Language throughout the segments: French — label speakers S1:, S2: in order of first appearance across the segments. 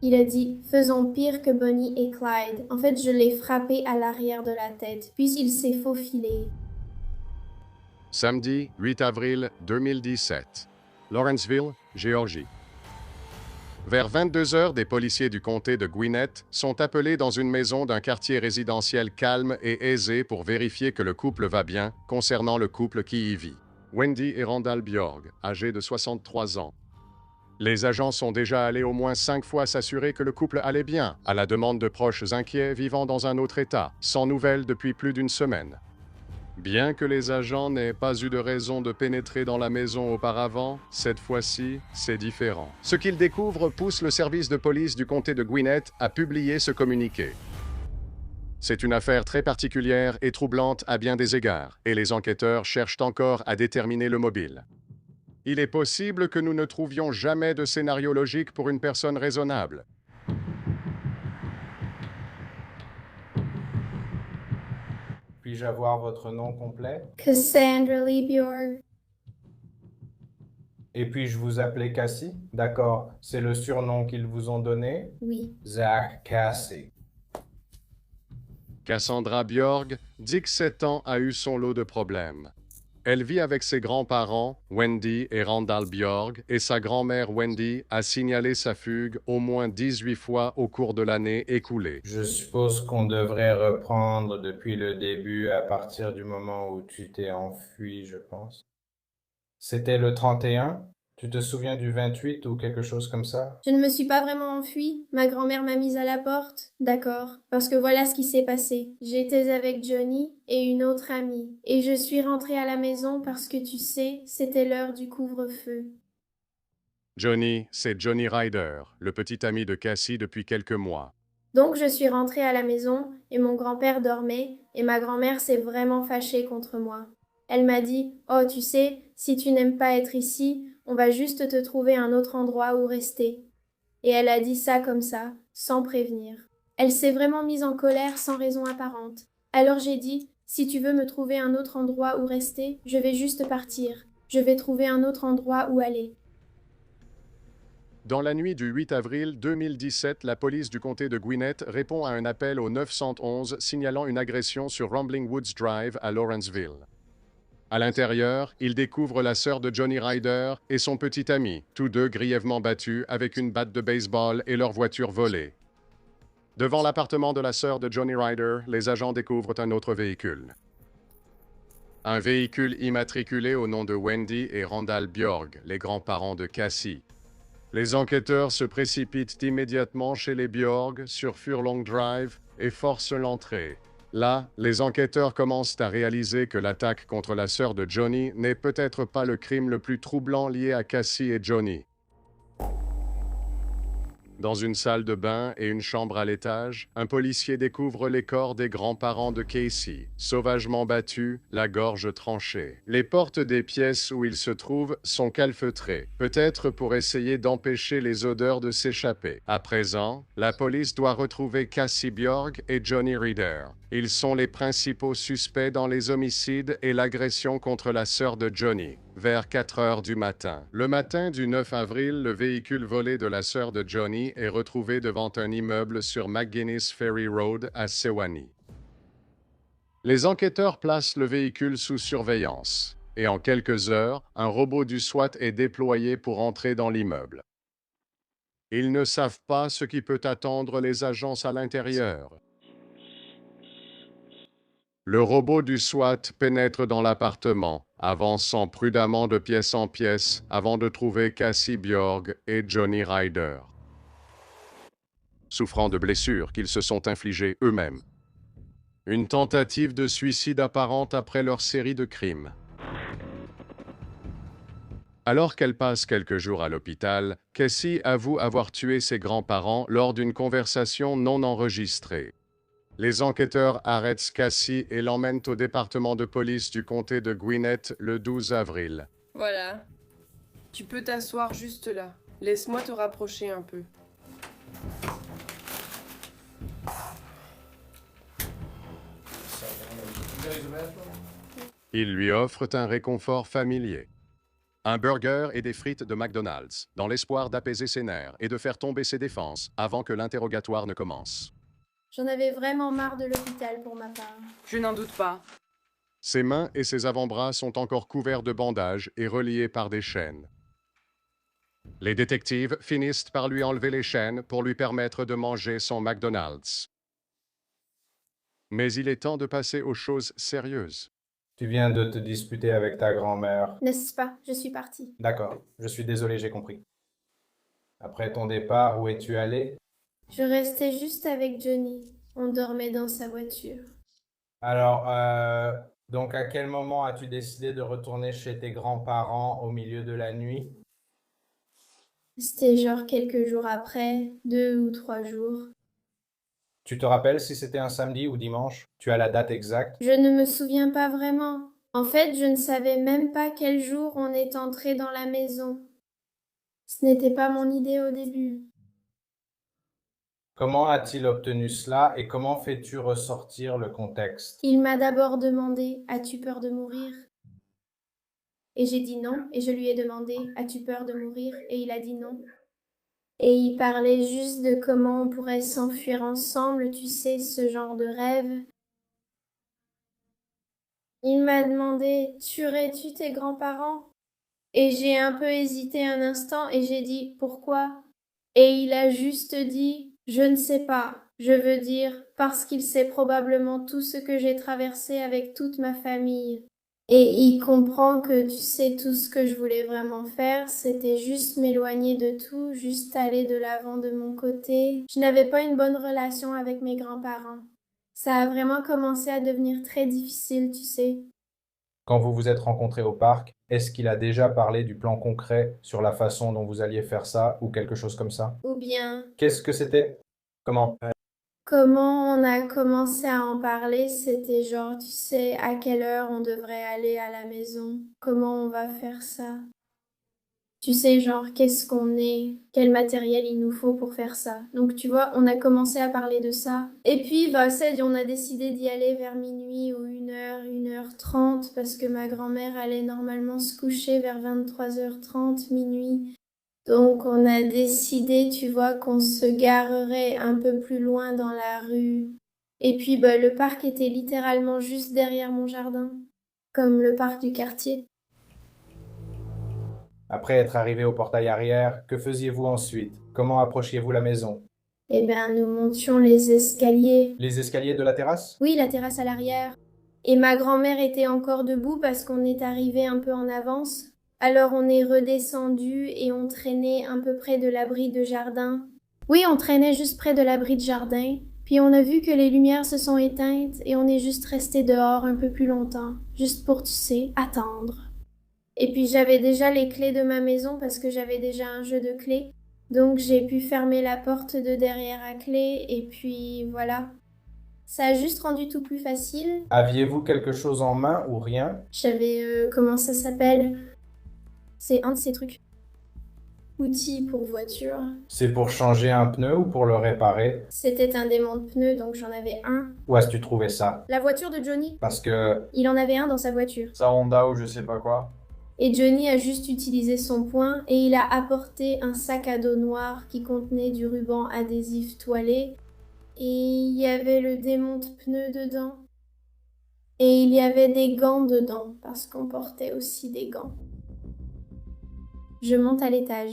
S1: Il a dit, faisons pire que Bonnie et Clyde. En fait, je l'ai frappé à l'arrière de la tête, puis il s'est faufilé.
S2: Samedi 8 avril 2017. Lawrenceville, Géorgie. Vers 22 heures, des policiers du comté de Gwinnett sont appelés dans une maison d'un quartier résidentiel calme et aisé pour vérifier que le couple va bien concernant le couple qui y vit. Wendy et Randall Bjorg, âgés de 63 ans. Les agents sont déjà allés au moins 5 fois s'assurer que le couple allait bien, à la demande de proches inquiets vivant dans un autre État, sans nouvelles depuis plus d'une semaine. Bien que les agents n'aient pas eu de raison de pénétrer dans la maison auparavant, cette fois-ci, c'est différent. Ce qu'ils découvrent pousse le service de police du comté de Gwinnett à publier ce communiqué. C'est une affaire très particulière et troublante à bien des égards, et les enquêteurs cherchent encore à déterminer le mobile. Il est possible que nous ne trouvions jamais de scénario logique pour une personne raisonnable.
S3: Puis-je avoir votre nom complet?
S1: Cassandra Lee Bjorg.
S3: Et puis-je vous appeler Cassie? D'accord, c'est le surnom qu'ils vous ont donné?
S1: Oui.
S3: Zach Cassie.
S2: Cassandra Bjorg, 17 ans, a eu son lot de problèmes. Elle vit avec ses grands-parents, Wendy et Randall Bjorg, et sa grand-mère Wendy a signalé sa fugue au moins 18 fois au cours de l'année écoulée.
S3: Je suppose qu'on devrait reprendre depuis le début à partir du moment où tu t'es enfui, je pense. C'était le 31? Tu te souviens du 28 ou quelque chose comme ça?
S1: Je ne me suis pas vraiment enfuie. Ma grand-mère m'a mise à la porte. D'accord. Parce que voilà ce qui s'est passé. J'étais avec Johnny et une autre amie. Et je suis rentrée à la maison parce que tu sais, c'était l'heure du couvre-feu.
S2: Johnny, c'est Johnny Ryder, le petit ami de Cassie depuis quelques mois.
S1: Donc je suis rentrée à la maison et mon grand-père dormait et ma grand-mère s'est vraiment fâchée contre moi. Elle m'a dit, oh tu sais, si tu n'aimes pas être ici, on va juste te trouver un autre endroit où rester. Et elle a dit ça comme ça, sans prévenir. Elle s'est vraiment mise en colère sans raison apparente. Alors j'ai dit, si tu veux me trouver un autre endroit où rester, je vais juste partir. Je vais trouver un autre endroit où aller.
S2: Dans la nuit du 8 avril 2017, la police du comté de Gwinnett répond à un appel au 911 signalant une agression sur Rumbling Woods Drive à Lawrenceville. À l'intérieur, ils découvrent la sœur de Johnny Ryder et son petit ami, tous deux grièvement battus avec une batte de baseball et leur voiture volée. Devant l'appartement de la sœur de Johnny Ryder, les agents découvrent un autre véhicule. Un véhicule immatriculé au nom de Wendy et Randall Bjorg, les grands-parents de Cassie. Les enquêteurs se précipitent immédiatement chez les Bjorg sur Furlong Drive et forcent l'entrée. Là, les enquêteurs commencent à réaliser que l'attaque contre la sœur de Johnny n'est peut-être pas le crime le plus troublant lié à Cassie et Johnny. Dans une salle de bain et une chambre à l'étage, un policier découvre les corps des grands-parents de Casey, sauvagement battus, la gorge tranchée. Les portes des pièces où ils se trouvent sont calfeutrées, peut-être pour essayer d'empêcher les odeurs de s'échapper. À présent, la police doit retrouver Cassie Bjorg et Johnny Ryder. Ils sont les principaux suspects dans les homicides et l'agression contre la sœur de Johnny. Vers 4 heures du matin. Le matin du 9 avril, le véhicule volé de la sœur de Johnny est retrouvé devant un immeuble sur McGuinness Ferry Road à Sewanee. Les enquêteurs placent le véhicule sous surveillance et en quelques heures, un robot du SWAT est déployé pour entrer dans l'immeuble. Ils ne savent pas ce qui peut attendre les agents à l'intérieur. Le robot du SWAT pénètre dans l'appartement, avançant prudemment de pièce en pièce avant de trouver Cassie Bjorg et Johnny Ryder, souffrant de blessures qu'ils se sont infligées eux-mêmes. Une tentative de suicide apparente après leur série de crimes. Alors qu'elle passe quelques jours à l'hôpital, Cassie avoue avoir tué ses grands-parents lors d'une conversation non enregistrée. Les enquêteurs arrêtent Cassie et l'emmènent au département de police du comté de Gwinnett le 12 avril.
S4: Voilà. Tu peux t'asseoir juste là. Laisse-moi te rapprocher un peu.
S2: Ils lui offrent un réconfort familier. Un burger et des frites de McDonald's, dans l'espoir d'apaiser ses nerfs et de faire tomber ses défenses avant que l'interrogatoire ne commence.
S1: J'en avais vraiment marre de l'hôpital pour ma part.
S4: Je n'en doute pas.
S2: Ses mains et ses avant-bras sont encore couverts de bandages et reliés par des chaînes. Les détectives finissent par lui enlever les chaînes pour lui permettre de manger son McDonald's. Mais il est temps de passer aux choses sérieuses.
S3: Tu viens de te disputer avec ta grand-mère.
S1: N'est-ce pas? Je suis partie.
S3: D'accord, je suis désolé, j'ai compris. Après ton départ, où es-tu allé?
S1: Je restais juste avec Johnny. On dormait dans sa voiture.
S3: Alors, donc à quel moment as-tu décidé de retourner chez tes grands-parents au milieu de la nuit?
S1: C'était genre quelques jours après, 2 ou 3 jours.
S3: Tu te rappelles si c'était un samedi ou dimanche? Tu as la date exacte?
S1: Je ne me souviens pas vraiment. En fait, je ne savais même pas quel jour on est entré dans la maison. Ce n'était pas mon idée au début.
S3: Comment a-t-il obtenu cela et comment fais-tu ressortir le contexte?
S1: Il m'a d'abord demandé: As-tu peur de mourir? Et j'ai dit non, et je lui ai demandé: As-tu peur de mourir? Et il a dit non. Et il parlait juste de comment on pourrait s'enfuir ensemble, tu sais, ce genre de rêve. Il m'a demandé: Tuerais-tu tes grands-parents? Et j'ai un peu hésité un instant et j'ai dit: Pourquoi? Et il a juste dit: Je ne sais pas. Je veux dire, parce qu'il sait probablement tout ce que j'ai traversé avec toute ma famille. Et il comprend que, tu sais, tout ce que je voulais vraiment faire, c'était juste m'éloigner de tout, juste aller de l'avant de mon côté. Je n'avais pas une bonne relation avec mes grands-parents. Ça a vraiment commencé à devenir très difficile, tu sais.
S3: Quand vous vous êtes rencontrés au parc, est-ce qu'il a déjà parlé du plan concret sur la façon dont vous alliez faire ça ou quelque chose comme ça?
S1: Ou bien,
S3: Qu'est-ce que c'était? Comment?
S1: comment on a commencé à en parler, c'était genre, tu sais, à quelle heure on devrait aller à la maison, comment on va faire ça. Tu sais, genre, qu'est-ce qu'on est, quel matériel il nous faut pour faire ça. Donc, tu vois, on a commencé à parler de ça. Et puis, bah, on a décidé d'y aller vers minuit ou 1h, 1h30, parce que ma grand-mère allait normalement se coucher vers 23h30, minuit. Donc, on a décidé, tu vois, qu'on se garerait un peu plus loin dans la rue. Et puis, bah, le parc était littéralement juste derrière mon jardin, comme le parc du quartier.
S3: Après être arrivé au portail arrière, que faisiez-vous ensuite? Comment approchiez-vous la maison?
S1: Eh ben, nous montions les escaliers.
S3: Les escaliers de la terrasse?
S1: Oui, la terrasse à l'arrière. Et ma grand-mère était encore debout parce qu'on est arrivé un peu en avance. Alors on est redescendu et on traînait un peu près de l'abri de jardin. Oui, on traînait juste près de l'abri de jardin. Puis on a vu que les lumières se sont éteintes et on est juste resté dehors un peu plus longtemps. Juste pour, tu sais, attendre. Et puis j'avais déjà les clés de ma maison parce que j'avais déjà un jeu de clés. Donc j'ai pu fermer la porte de derrière à clé et puis voilà. Ça a juste rendu tout plus facile.
S3: Aviez-vous quelque chose en main ou rien?
S1: J'avais, comment ça s'appelle? C'est un de ces trucs. Outils pour voiture.
S3: C'est pour changer un pneu ou pour le réparer?
S1: C'était un démon de pneus, donc j'en avais un.
S3: Où as-tu trouvé ça?
S1: La voiture de Johnny.
S3: Parce que
S1: Il en avait un dans sa voiture.
S3: sa Honda ou je sais pas quoi.
S1: Et Johnny a juste utilisé son poing et il a apporté un sac à dos noir qui contenait du ruban adhésif toilé. Et il y avait le démonte-pneus dedans. Et il y avait des gants dedans, parce qu'on portait aussi des gants. Je monte à l'étage.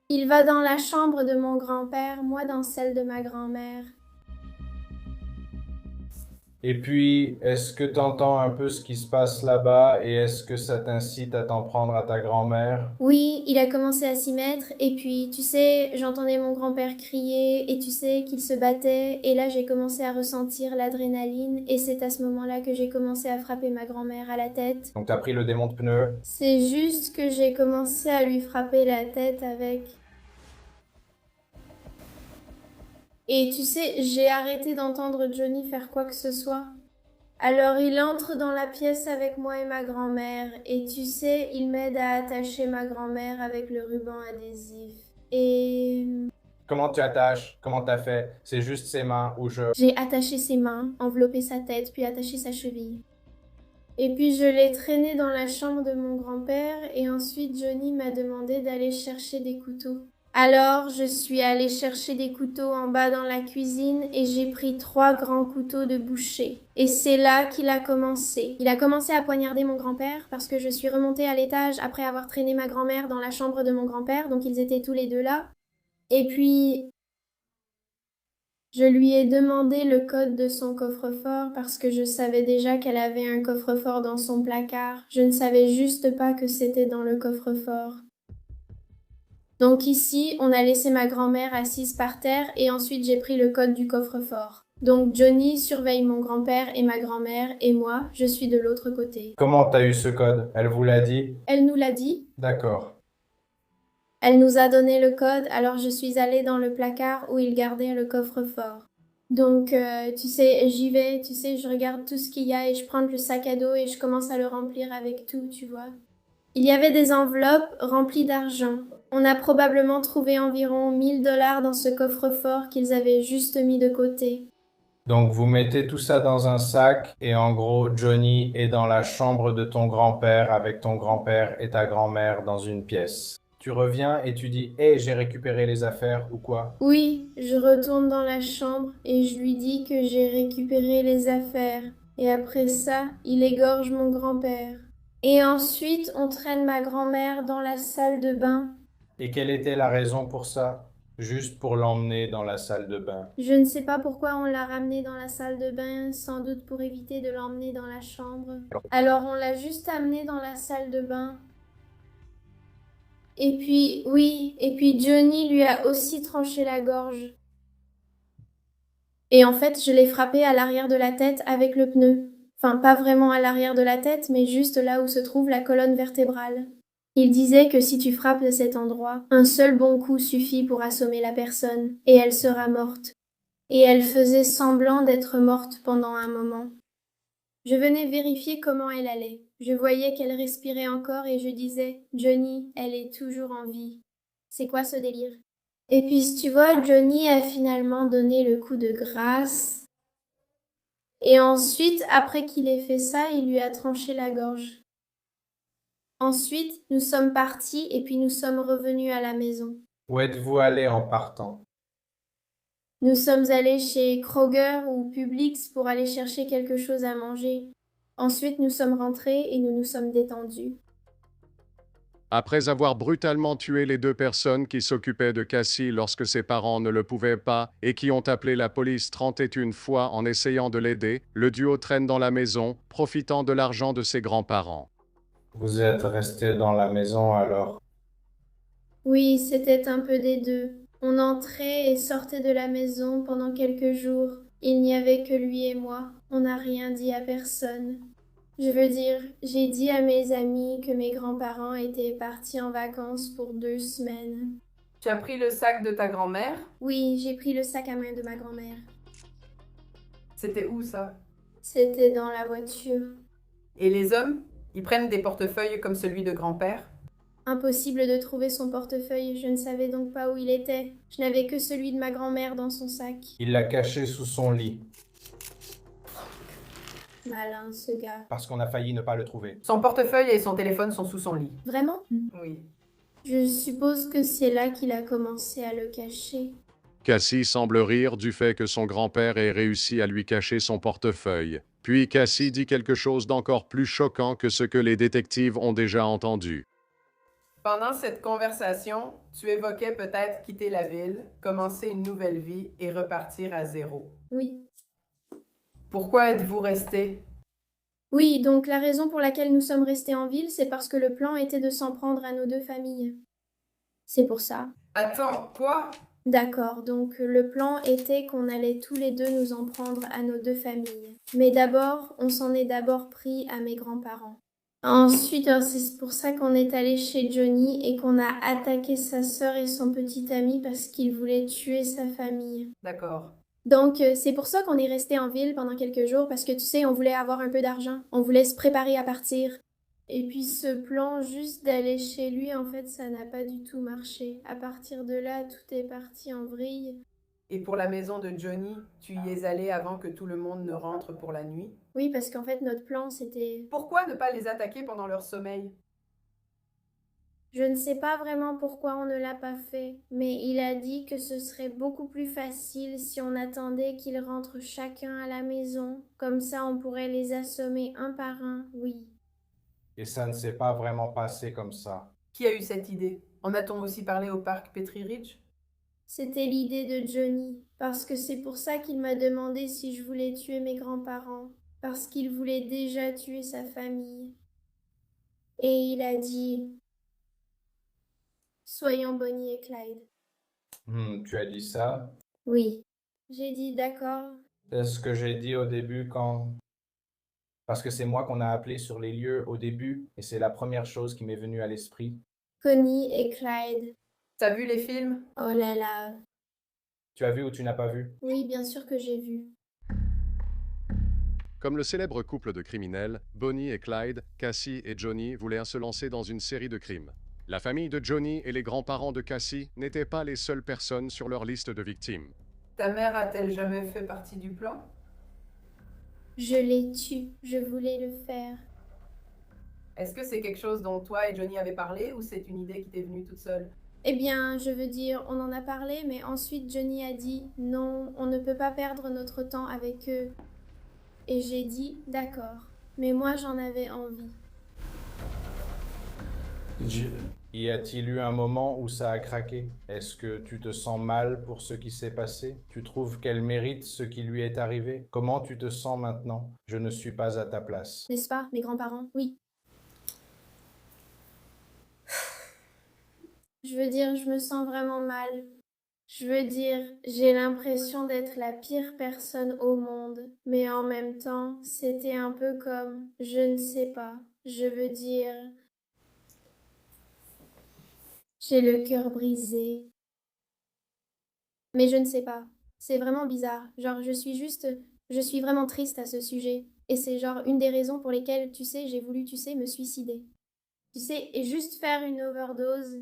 S1: Il va dans la chambre de mon grand-père, moi dans celle de ma grand-mère.
S3: Et puis, est-ce que tu entends un peu ce qui se passe là-bas et est-ce que ça t'incite à t'en prendre à ta grand-mère?
S1: Oui, il a commencé à s'y mettre, et puis, tu sais, j'entendais mon grand-père crier, et tu sais qu'il se battait, et là j'ai commencé à ressentir l'adrénaline, et c'est à ce moment-là que j'ai commencé à frapper ma grand-mère à la tête.
S3: Donc t'as pris le démon de pneu.
S1: C'est juste que j'ai commencé à lui frapper la tête avec. Et tu sais, j'ai arrêté d'entendre Johnny faire quoi que ce soit. Alors il entre dans la pièce avec moi et ma grand-mère, et tu sais, il m'aide à attacher ma grand-mère avec le ruban adhésif. Et
S3: Comment tu attaches? Comment t'as fait? C'est juste ses mains ou je...
S1: j'ai attaché ses mains, enveloppé sa tête, puis attaché sa cheville. Et puis je l'ai traîné dans la chambre de mon grand-père et ensuite Johnny m'a demandé d'aller chercher des couteaux. Alors je suis allée chercher des couteaux en bas dans la cuisine et j'ai pris 3 grands couteaux de boucher. Et c'est là qu'il a commencé. Il a commencé à poignarder mon grand-père parce que je suis remontée à l'étage après avoir traîné ma grand-mère dans la chambre de mon grand-père, donc ils étaient tous les deux là. Et puis je lui ai demandé le code de son coffre-fort parce que je savais déjà qu'elle avait un coffre-fort dans son placard. Je ne savais juste pas que c'était dans le coffre-fort. Donc ici, on a laissé ma grand-mère assise par terre et ensuite j'ai pris le code du coffre-fort. Donc Johnny surveille mon grand-père et ma grand-mère et moi, je suis de l'autre côté.
S3: Comment t'as eu ce code? Elle vous l'a dit?
S1: Elle nous l'a dit.
S3: D'accord.
S1: Elle nous a donné le code, alors je suis allée dans le placard où il gardait le coffre-fort. Donc, tu sais, j'y vais, tu sais, je regarde tout ce qu'il y a et je prends le sac à dos et je commence à le remplir avec tout, tu vois. Il y avait des enveloppes remplies d'argent. On a probablement trouvé environ 1 000 $ dans ce coffre-fort qu'ils avaient juste mis de côté.
S3: Donc vous mettez tout ça dans un sac et en gros, Johnny est dans la chambre de ton grand-père avec ton grand-père et ta grand-mère dans une pièce. Tu reviens et tu dis, hé, j'ai récupéré les affaires ou quoi?
S1: Oui, je retourne dans la chambre et je lui dis que j'ai récupéré les affaires. Et après ça, il égorge mon grand-père. Et ensuite, on traîne ma grand-mère dans la salle de bain.
S3: Et quelle était la raison pour ça? Juste pour l'emmener dans la salle de bain.
S1: Je ne sais pas pourquoi on l'a ramené dans la salle de bain, sans doute pour éviter de l'emmener dans la chambre. Alors on l'a juste amené dans la salle de bain. Et puis Johnny lui a aussi tranché la gorge. Et en fait, je l'ai frappé à l'arrière de la tête avec le pneu. Enfin, pas vraiment à l'arrière de la tête, mais juste là où se trouve la colonne vertébrale. Il disait que si tu frappes de cet endroit, un seul bon coup suffit pour assommer la personne, et elle sera morte. Et elle faisait semblant d'être morte pendant un moment. Je venais vérifier comment elle allait. Je voyais qu'elle respirait encore et je disais « Johnny, elle est toujours en vie. C'est quoi ce délire ?» Et puis, tu vois, Johnny a finalement donné le coup de grâce. Et ensuite, après qu'il ait fait ça, il lui a tranché la gorge. Ensuite, nous sommes partis et puis nous sommes revenus à la maison.
S3: Où êtes-vous allé en partant?
S1: Nous sommes allés chez Kroger ou Publix pour aller chercher quelque chose à manger. Ensuite, nous sommes rentrés et nous nous sommes détendus.
S2: Après avoir brutalement tué les 2 personnes qui s'occupaient de Cassie lorsque ses parents ne le pouvaient pas et qui ont appelé la police 31 fois en essayant de l'aider, le duo traîne dans la maison, profitant de l'argent de ses grands-parents.
S3: Vous êtes resté dans la maison alors?
S1: Oui, c'était un peu des deux. On entrait et sortait de la maison pendant quelques jours. Il n'y avait que lui et moi. On n'a rien dit à personne. Je veux dire, j'ai dit à mes amis que mes grands-parents étaient partis en vacances pour 2 semaines.
S4: Tu as pris le sac de ta grand-mère?
S1: Oui, j'ai pris le sac à main de ma grand-mère.
S4: C'était où ça?
S1: C'était dans la voiture.
S4: Et les hommes? Ils prennent des portefeuilles comme celui de grand-père?
S1: Impossible de trouver son portefeuille, je ne savais donc pas où il était. Je n'avais que celui de ma grand-mère dans son sac.
S3: Il l'a caché sous son lit.
S1: Malin, ce gars.
S3: Parce qu'on a failli ne pas le trouver.
S4: Son portefeuille et son téléphone sont sous son lit.
S1: Vraiment?
S4: Oui.
S1: Je suppose que c'est là qu'il a commencé à le cacher.
S2: Cassie semble rire du fait que son grand-père ait réussi à lui cacher son portefeuille. Puis Cassie dit quelque chose d'encore plus choquant que ce que les détectives ont déjà entendu.
S4: Pendant cette conversation, tu évoquais peut-être quitter la ville, commencer une nouvelle vie et repartir à zéro.
S1: Oui.
S4: Pourquoi êtes-vous resté?
S1: Oui, donc la raison pour laquelle nous sommes restés en ville, c'est parce que le plan était de s'en prendre à nos 2 familles. C'est pour ça.
S4: Attends, quoi?
S1: D'accord, donc le plan était qu'on allait tous les 2 nous en prendre à nos 2 familles. Mais d'abord, on s'en est d'abord pris à mes grands-parents. Ensuite, c'est pour ça qu'on est allé chez Johnny et qu'on a attaqué sa sœur et son petit ami parce qu'il voulait tuer sa famille.
S4: D'accord.
S1: Donc, c'est pour ça qu'on est resté en ville pendant quelques jours parce que, tu sais, on voulait avoir un peu d'argent. On voulait se préparer à partir. Et puis, ce plan juste d'aller chez lui, en fait, ça n'a pas du tout marché. À partir de là, tout est parti en vrille.
S4: Et pour la maison de Johnny, tu y es allé avant que tout le monde ne rentre pour la nuit?
S1: Oui, parce qu'en fait, notre plan, c'était...
S4: Pourquoi ne pas les attaquer pendant leur sommeil?
S1: Je ne sais pas vraiment pourquoi on ne l'a pas fait, mais il a dit que ce serait beaucoup plus facile si on attendait qu'ils rentrent chacun à la maison. Comme ça, on pourrait les assommer un par un, oui.
S3: Et ça ne s'est pas vraiment passé comme ça.
S4: Qui a eu cette idée? En a-t-on aussi parlé au parc Petrie Ridge?
S1: C'était l'idée de Johnny, parce que c'est pour ça qu'il m'a demandé si je voulais tuer mes grands-parents, parce qu'il voulait déjà tuer sa famille. Et il a dit, soyons Bonnie et Clyde.
S3: Tu as dit ça?
S1: Oui. J'ai dit d'accord.
S3: C'est ce que j'ai dit au début quand... Parce que c'est moi qu'on a appelé sur les lieux au début, et c'est la première chose qui m'est venue à l'esprit.
S1: Connie et Clyde.
S4: T'as vu les films?
S1: Oh là là.
S3: Tu as vu ou tu n'as pas vu?
S1: Oui, bien sûr que j'ai vu.
S2: Comme le célèbre couple de criminels, Bonnie et Clyde, Cassie et Johnny voulaient se lancer dans une série de crimes. La famille de Johnny et les grands-parents de Cassie n'étaient pas les seules personnes sur leur liste de victimes.
S4: Ta mère a-t-elle jamais fait partie du plan?
S1: Je l'ai tué. Je voulais le faire.
S4: Est-ce que c'est quelque chose dont toi et Johnny avez parlé ou c'est une idée qui t'est venue toute seule?
S1: Eh bien, je veux dire, on en a parlé, mais ensuite Johnny a dit non, on ne peut pas perdre notre temps avec eux. Et j'ai dit d'accord. Mais moi, j'en avais envie.
S3: Y a-t-il eu un moment où ça a craqué? Est-ce que tu te sens mal pour ce qui s'est passé? Tu trouves qu'elle mérite ce qui lui est arrivé? Comment tu te sens maintenant? Je ne suis pas à ta place.
S1: N'est-ce pas, mes grands-parents? Oui. Je veux dire, je me sens vraiment mal. Je veux dire, j'ai l'impression d'être la pire personne au monde, mais en même temps, c'était un peu comme, je ne sais pas, je veux dire, j'ai le cœur brisé. Mais je ne sais pas, c'est vraiment bizarre, genre je suis vraiment triste à ce sujet, et c'est genre une des raisons pour lesquelles, tu sais, j'ai voulu, tu sais, me suicider. Tu sais, et juste faire une overdose.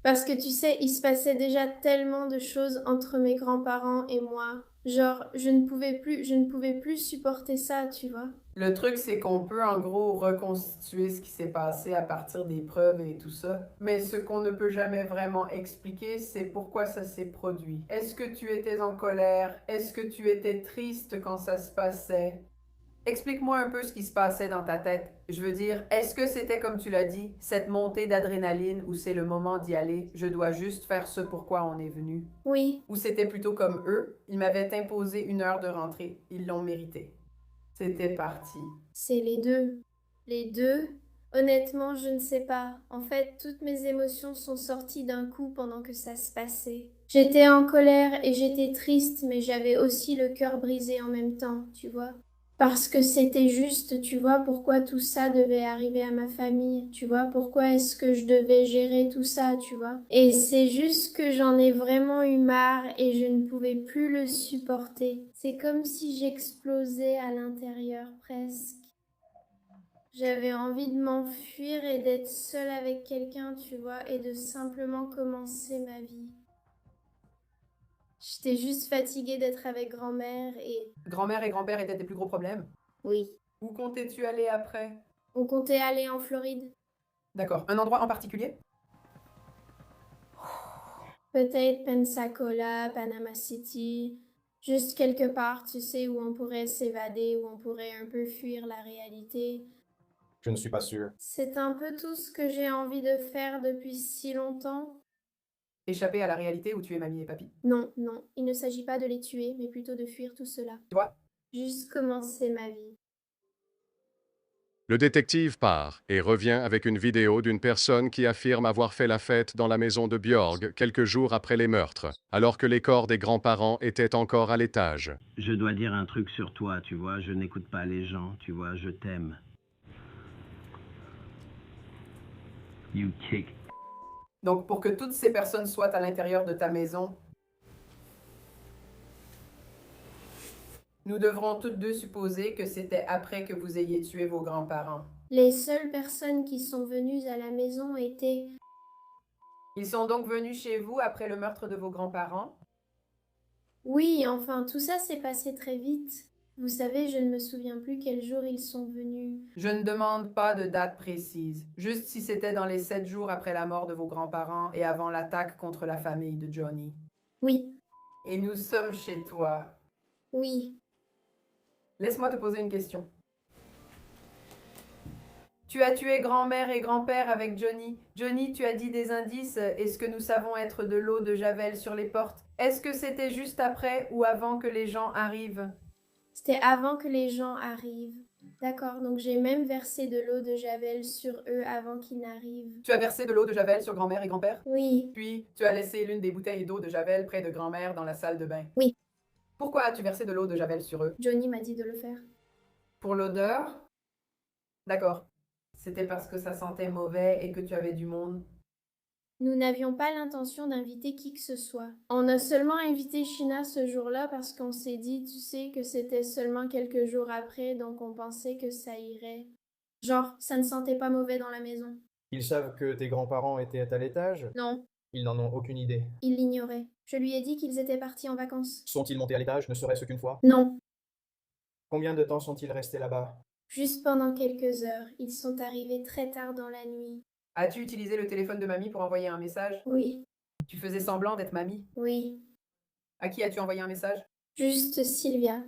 S1: Parce que tu sais, il se passait déjà tellement de choses entre mes grands-parents et moi. Genre, je ne pouvais plus supporter ça, tu vois.
S4: Le truc, c'est qu'on peut en gros reconstituer ce qui s'est passé à partir des preuves et tout ça. Mais ce qu'on ne peut jamais vraiment expliquer, c'est pourquoi ça s'est produit. Est-ce que tu étais en colère? Est-ce que tu étais triste quand ça se passait? Explique-moi un peu ce qui se passait dans ta tête. Je veux dire, est-ce que c'était comme tu l'as dit, cette montée d'adrénaline où c'est le moment d'y aller, je dois juste faire ce pourquoi on est venu?
S1: Oui,
S4: Ou c'était plutôt comme eux, ils m'avaient imposé 1 heure de rentrée, ils l'ont mérité. C'était parti.
S1: c'est les deux. Les deux? Honnêtement, je ne sais pas. En fait, toutes mes émotions sont sorties d'un coup pendant que ça se passait. J'étais en colère et j'étais triste, mais j'avais aussi le cœur brisé en même temps, tu vois. Parce que c'était juste, tu vois, pourquoi tout ça devait arriver à ma famille, tu vois, pourquoi est-ce que je devais gérer tout ça, tu vois. Et c'est juste que j'en ai vraiment eu marre et je ne pouvais plus le supporter. C'est comme si j'explosais à l'intérieur presque. J'avais envie de m'enfuir et d'être seule avec quelqu'un, tu vois, et de simplement commencer ma vie. J'étais juste fatiguée d'être avec grand-mère et...
S4: Grand-mère et grand-père étaient tes plus gros problèmes.
S1: Oui.
S4: Où comptais-tu aller après?
S1: On comptait aller en Floride.
S4: D'accord. Un endroit en particulier?
S1: Peut-être Pensacola, Panama City. Juste quelque part, tu sais, où on pourrait s'évader, où on pourrait un peu fuir la réalité.
S3: Je ne suis pas sûr.
S1: C'est un peu tout ce que j'ai envie de faire depuis si longtemps.
S4: Échapper à la réalité où tu es mamie et papy.
S1: Non, non, il ne s'agit pas de les tuer, mais plutôt de fuir tout cela.
S4: Tu vois?
S1: Juste commencer ma vie.
S2: Le détective part et revient avec une vidéo d'une personne qui affirme avoir fait la fête dans la maison de Björg quelques jours après les meurtres, alors que les corps des grands-parents étaient encore à l'étage.
S5: Je dois dire un truc sur toi, tu vois, je n'écoute pas les gens, tu vois, je t'aime. You kick.
S4: Donc, pour que toutes ces personnes soient à l'intérieur de ta maison, nous devrons toutes deux supposer que c'était après que vous ayez tué vos grands-parents.
S1: Les seules personnes qui sont venues à la maison étaient...
S4: Ils sont donc venus chez vous après le meurtre de vos grands-parents?
S1: Oui, enfin, tout ça s'est passé très vite. Vous savez, je ne me souviens plus quel jour ils sont venus.
S4: Je ne demande pas de date précise, juste si c'était dans les 7 jours après la mort de vos grands-parents et avant l'attaque contre la famille de Johnny.
S1: Oui,
S4: Et nous sommes chez toi.
S1: oui.
S4: Laisse-moi te poser une question. Tu as tué grand-mère et grand-père avec Johnny. Johnny, tu as dit des indices et ce que nous savons être de l'eau de Javel sur les portes. Est-ce que c'était juste après ou avant que les gens arrivent?
S1: C'était avant que les gens arrivent. D'accord, donc j'ai même versé de l'eau de Javel sur eux avant qu'ils n'arrivent.
S4: Tu as versé de l'eau de Javel sur grand-mère et grand-père?
S1: Oui,
S4: Puis, tu as laissé l'une des bouteilles d'eau de Javel près de grand-mère dans la salle de bain.
S1: oui.
S4: Pourquoi as-tu versé de l'eau de Javel sur eux?
S1: Johnny m'a dit de le faire.
S4: Pour l'odeur? D'accord. C'était parce que ça sentait mauvais et que tu avais du monde.
S1: Nous n'avions pas l'intention d'inviter qui que ce soit. On a seulement invité Shina ce jour-là parce qu'on s'est dit, tu sais, que c'était seulement quelques jours après, donc on pensait que ça irait. Genre, ça ne sentait pas mauvais dans la maison.
S6: Ils savent que tes grands-parents étaient à l'étage?
S1: Non,
S6: Ils n'en ont aucune idée.
S1: il l'ignorait. Je lui ai dit qu'ils étaient partis en vacances.
S6: Sont-ils montés à l'étage, ne serait-ce qu'une fois?
S1: Non,
S6: Combien de temps sont-ils restés là-bas?
S1: juste pendant quelques heures. Ils sont arrivés très tard dans la nuit.
S4: As-tu utilisé le téléphone de mamie pour envoyer un message?
S1: Oui,
S4: Tu faisais semblant d'être mamie.
S1: oui.
S4: À qui as-tu envoyé un message?
S1: Juste Sylvia.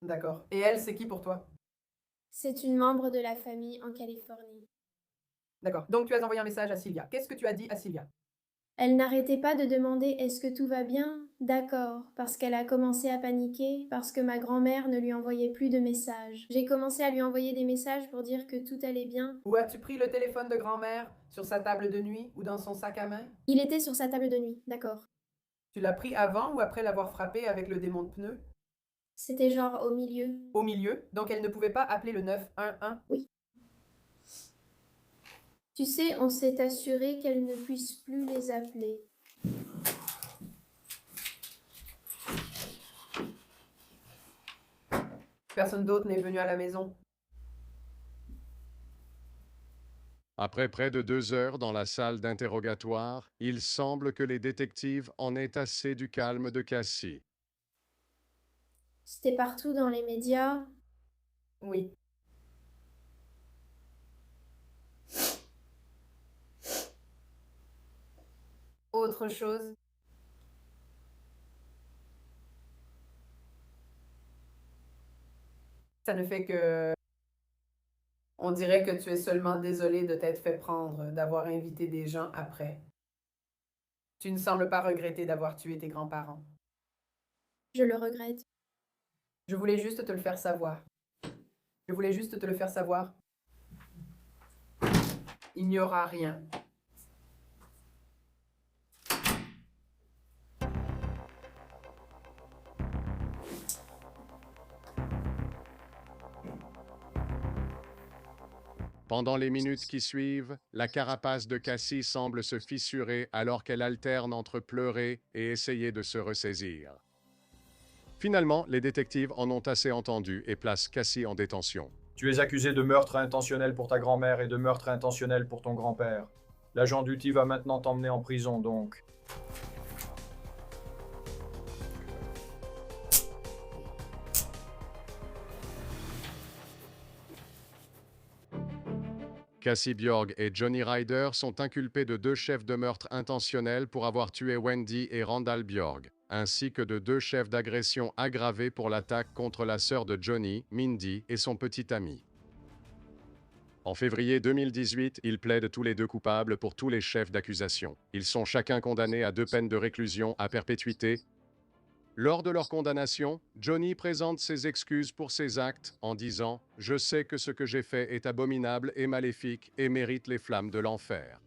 S4: D'accord. Et elle, c'est qui pour toi?
S1: C'est une membre de la famille en Californie.
S4: D'accord. Donc tu as envoyé un message à Sylvia. Qu'est-ce que tu as dit à Sylvia?
S1: Elle n'arrêtait pas de demander est-ce que tout va bien? D'accord, parce qu'elle a commencé à paniquer, parce que ma grand-mère ne lui envoyait plus de messages. J'ai commencé à lui envoyer des messages pour dire que tout allait bien.
S4: Où as-tu pris le téléphone de grand-mère? Sur sa table de nuit ou dans son sac à main?
S1: Il était sur sa table de nuit, d'accord.
S4: Tu l'as pris avant ou après l'avoir frappé avec le démon de pneu?
S1: C'était genre au milieu.
S4: Au milieu, donc elle ne pouvait pas appeler le 911.
S1: Tu sais, on s'est assuré qu'elle ne puisse plus les appeler.
S4: Personne d'autre n'est venu à la maison.
S2: Après près de 2 heures dans la salle d'interrogatoire, il semble que les détectives en aient assez du calme de Cassie.
S1: C'était partout dans les médias.
S4: Oui. Autre chose? Ça ne fait que... On dirait que tu es seulement désolé de t'être fait prendre, d'avoir invité des gens après. Tu ne sembles pas regretter d'avoir tué tes grands-parents.
S1: Je le regrette.
S4: Je voulais juste te le faire savoir. Je voulais juste te le faire savoir. Il n'y aura rien.
S2: Pendant les minutes qui suivent, la carapace de Cassie semble se fissurer alors qu'elle alterne entre pleurer et essayer de se ressaisir. Finalement, les détectives en ont assez entendu et placent Cassie en détention.
S6: Tu es accusé de meurtre intentionnel pour ta grand-mère et de meurtre intentionnel pour ton grand-père. L'agent Duty va maintenant t'emmener en prison, donc.
S2: Cassie Bjorg et Johnny Ryder sont inculpés de 2 chefs de meurtre intentionnel pour avoir tué Wendy et Randall Bjorg, ainsi que de 2 chefs d'agression aggravés pour l'attaque contre la sœur de Johnny, Mindy, et son petit ami. En février 2018, ils plaident tous les 2 coupables pour tous les chefs d'accusation. Ils sont chacun condamnés à 2 peines de réclusion à perpétuité. Lors de leur condamnation, Johnny présente ses excuses pour ses actes en disant « Je sais que ce que j'ai fait est abominable et maléfique et mérite les flammes de l'enfer.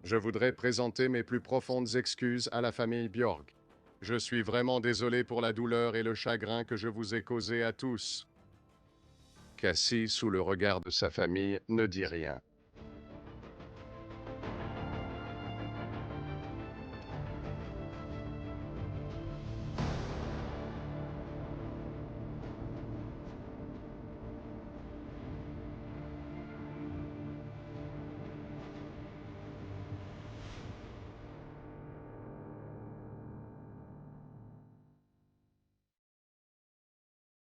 S2: Je voudrais présenter mes plus profondes excuses à la famille Bjorg. Je suis vraiment désolé pour la douleur et le chagrin que je vous ai causé à tous. » Cassie, sous le regard de sa famille, ne dit rien.